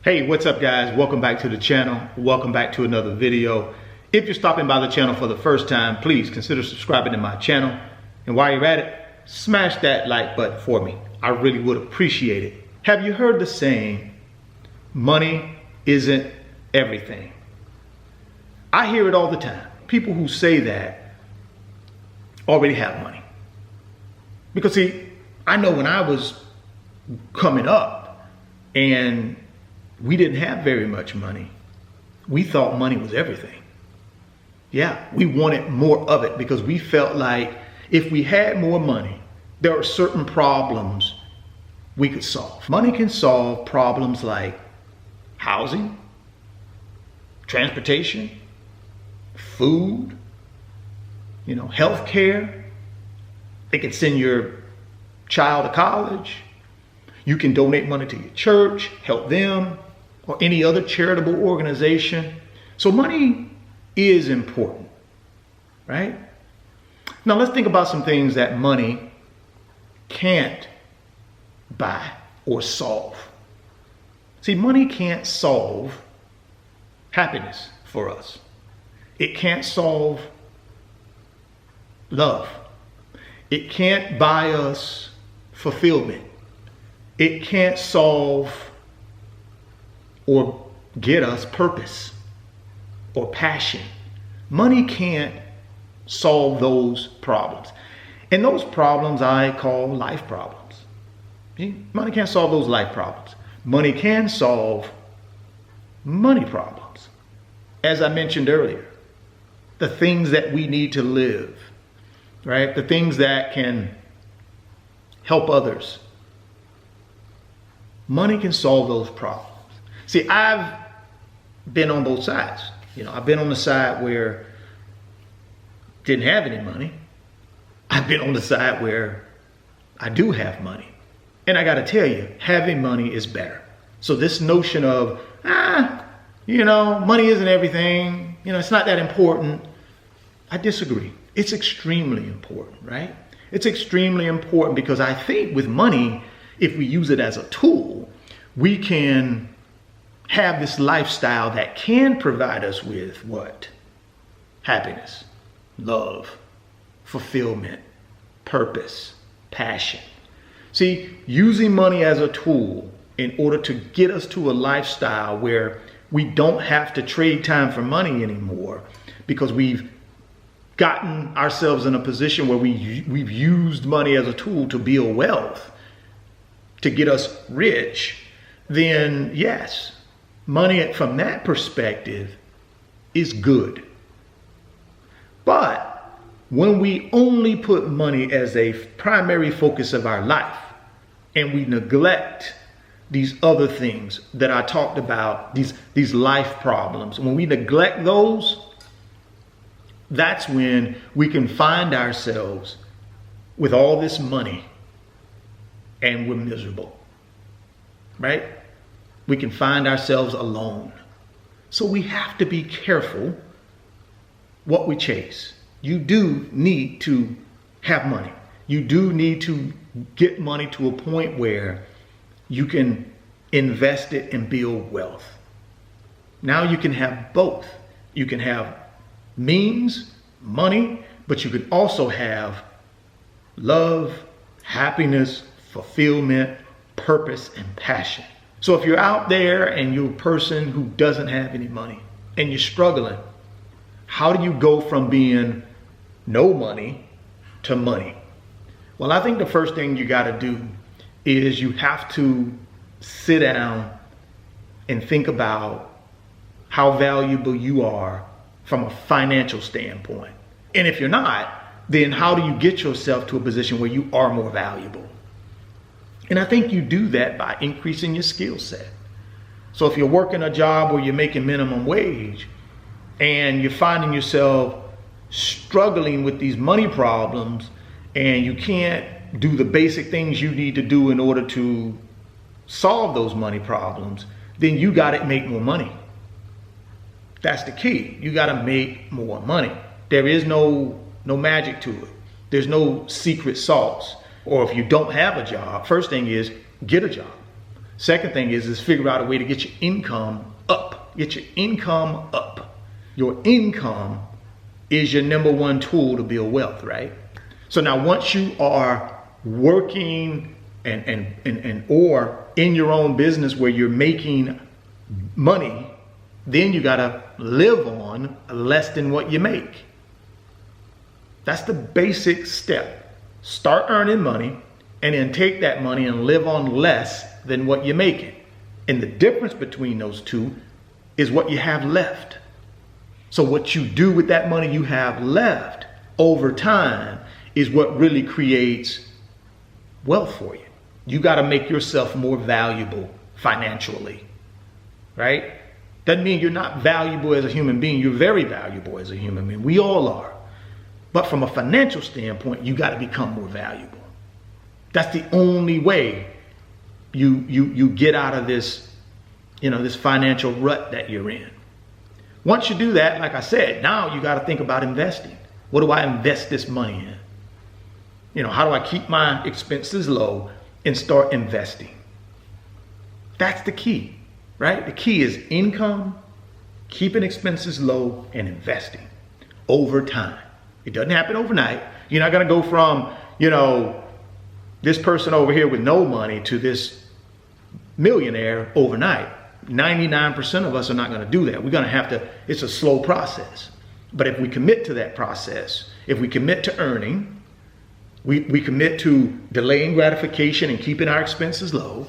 Hey, what's up guys? Welcome back to the channel. Welcome back to another video. If you're stopping by the channel for the first time, please consider subscribing to my channel. And while you're at it, smash that like button for me. I really would appreciate it. Have you heard the saying, money isn't everything? I hear it all the time. People who say that already have money. Because see, I know when I was coming up and we didn't have very much money, we thought money was everything. Yeah, we wanted more of it because we felt like if we had more money, there are certain problems we could solve. Money can solve problems like housing, transportation, food, healthcare. It can send your child to college. You can donate money to your church, help them, or any other charitable organization. So money is important, right? Now let's think about some things that money can't buy or solve. See, money can't solve happiness for us. It can't solve love. It can't buy us fulfillment. It can't solve or get us purpose or passion. Money can't solve those problems. And those problems I call life problems. Money can't solve those life problems. Money can solve money problems. As I mentioned earlier, the things that we need to live, right? The things that can help others. Money can solve those problems. See, I've been on both sides. I've been on the side where didn't have any money. I've been on the side where I do have money. And I got to tell you, having money is better. So this notion of, money isn't everything. It's not that important. I disagree. It's extremely important, right? It's extremely important because I think with money, if we use it as a tool, we can have this lifestyle that can provide us with what? Happiness, love, fulfillment, purpose, passion. See, using money as a tool in order to get us to a lifestyle where we don't have to trade time for money anymore because we've gotten ourselves in a position where we've used money as a tool to build wealth, to get us rich, then yes, money from that perspective is good. But when we only put money as a primary focus of our life and we neglect these other things that I talked about, these life problems, when we neglect those, that's when we can find ourselves with all this money and we're miserable, right? We can find ourselves alone. So we have to be careful what we chase. You do need to have money. You do need to get money to a point where you can invest it and build wealth. Now you can have both. You can have means, money, but you can also have love, happiness, fulfillment, purpose, and passion. So if you're out there and you're a person who doesn't have any money and you're struggling, how do you go from being no money to money? Well, I think the first thing you got to do is you have to sit down and think about how valuable you are from a financial standpoint. And if you're not, then how do you get yourself to a position where you are more valuable? And I think you do that by increasing your skill set. So if you're working a job where you're making minimum wage and you're finding yourself struggling with these money problems and you can't do the basic things you need to do in order to solve those money problems, then you got to make more money. That's the key. You got to make more money. There is no magic to it. There's no secret sauce. Or if you don't have a job, first thing is get a job. Second thing is figure out a way to get your income up. Get your income up. Your income is your number one tool to build wealth, right? So now once you are working or in your own business where you're making money, then you gotta live on less than what you make. That's the basic step. Start earning money and then take that money and live on less than what you're making. And the difference between those two is what you have left. So what you do with that money you have left over time is what really creates wealth for you. You got to make yourself more valuable financially, right? Doesn't mean you're not valuable as a human being. You're very valuable as a human being. We all are. But from a financial standpoint, you got to become more valuable. That's the only way you get out of this, this financial rut that you're in. Once you do that, like I said, now you got to think about investing. What do I invest this money in? How do I keep my expenses low and start investing? That's the key, right? The key is income, keeping expenses low, and investing over time. It doesn't happen overnight. You're not going to go from, this person over here with no money to this millionaire overnight. 99% of us are not going to do that. We're going to have to, it's a slow process. But if we commit to that process, if we commit to earning, we commit to delaying gratification and keeping our expenses low,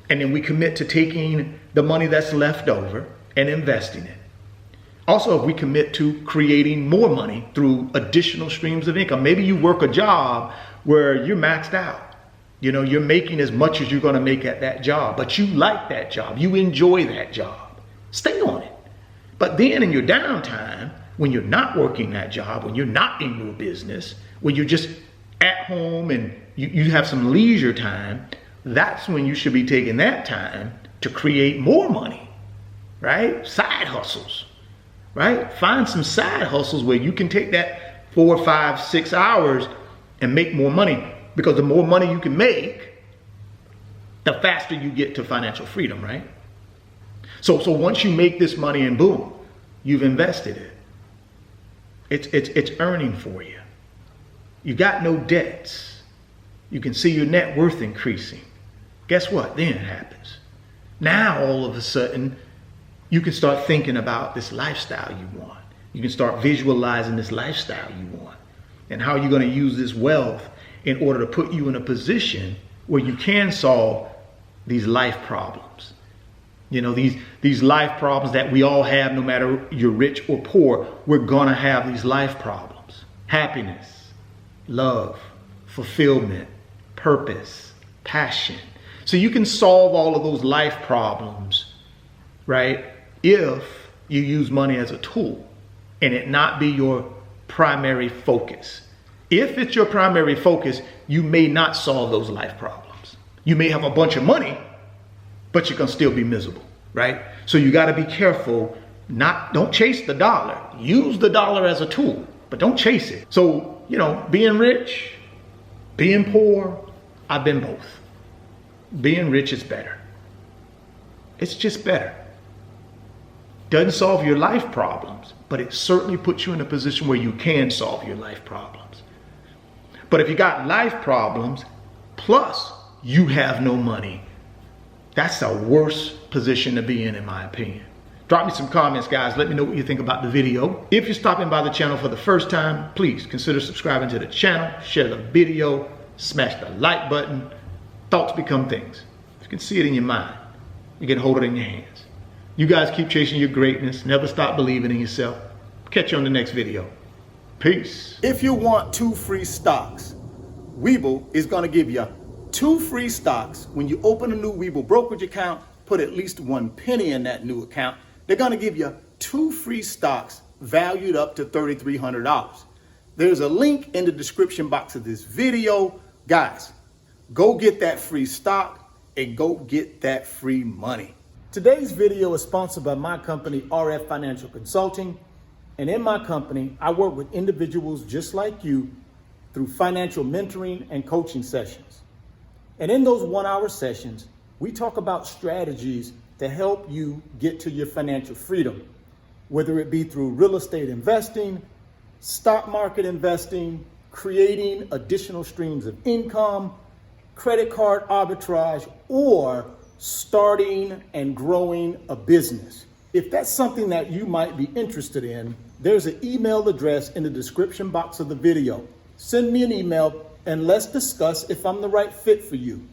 and then we commit to taking the money that's left over and investing it. Also, if we commit to creating more money through additional streams of income. Maybe you work a job where you're maxed out. You're making as much as you're going to make at that job, but you like that job. You enjoy that job. Stay on it. But then in your downtime, when you're not working that job, when you're not in your business, when you're just at home and you have some leisure time, that's when you should be taking that time to create more money, right? Side hustles, right? Find some side hustles where you can take that 4, 5, 6 hours and make more money. Because the more money you can make, the faster you get to financial freedom, right? So once you make this money and boom, you've invested it. It's earning for you. You got no debts. You can see your net worth increasing. Guess what? Then it happens. Now all of a sudden, you can start thinking about this lifestyle you want. You can start visualizing this lifestyle you want and how you're going to use this wealth in order to put you in a position where you can solve these life problems. These life problems that we all have, no matter you're rich or poor, we're gonna have these life problems. Happiness, love, fulfillment, purpose, passion. So you can solve all of those life problems, right? If you use money as a tool and it not be your primary focus. If it's your primary focus, you may not solve those life problems. You may have a bunch of money, but you're gonna still be miserable, right? So you gotta be careful, don't chase the dollar. Use the dollar as a tool, but don't chase it. So, being rich, being poor, I've been both. Being rich is better. It's just better. Doesn't solve your life problems, but it certainly puts you in a position where you can solve your life problems. But if you got life problems, plus you have no money, that's a worse position to be in my opinion. Drop me some comments, guys. Let me know what you think about the video. If you're stopping by the channel for the first time, please consider subscribing to the channel, share the video, smash the like button. Thoughts become things. You can see it in your mind. You can hold it in your hands. You guys keep chasing your greatness. Never stop believing in yourself. Catch you on the next video. Peace. If you want 2 free stocks, Webull is going to give you 2 free stocks. When you open a new Webull brokerage account, put at least 1 penny in that new account. They're going to give you 2 free stocks valued up to $3,300. There's a link in the description box of this video. Guys, go get that free stock and go get that free money. Today's video is sponsored by my company, RF Financial Consulting. And in my company, I work with individuals just like you through financial mentoring and coaching sessions. And in those 1-hour sessions, we talk about strategies to help you get to your financial freedom, whether it be through real estate investing, stock market investing, creating additional streams of income, credit card arbitrage, or starting and growing a business. If that's something that you might be interested in, there's an email address in the description box of the video. Send me an email and let's discuss if I'm the right fit for you.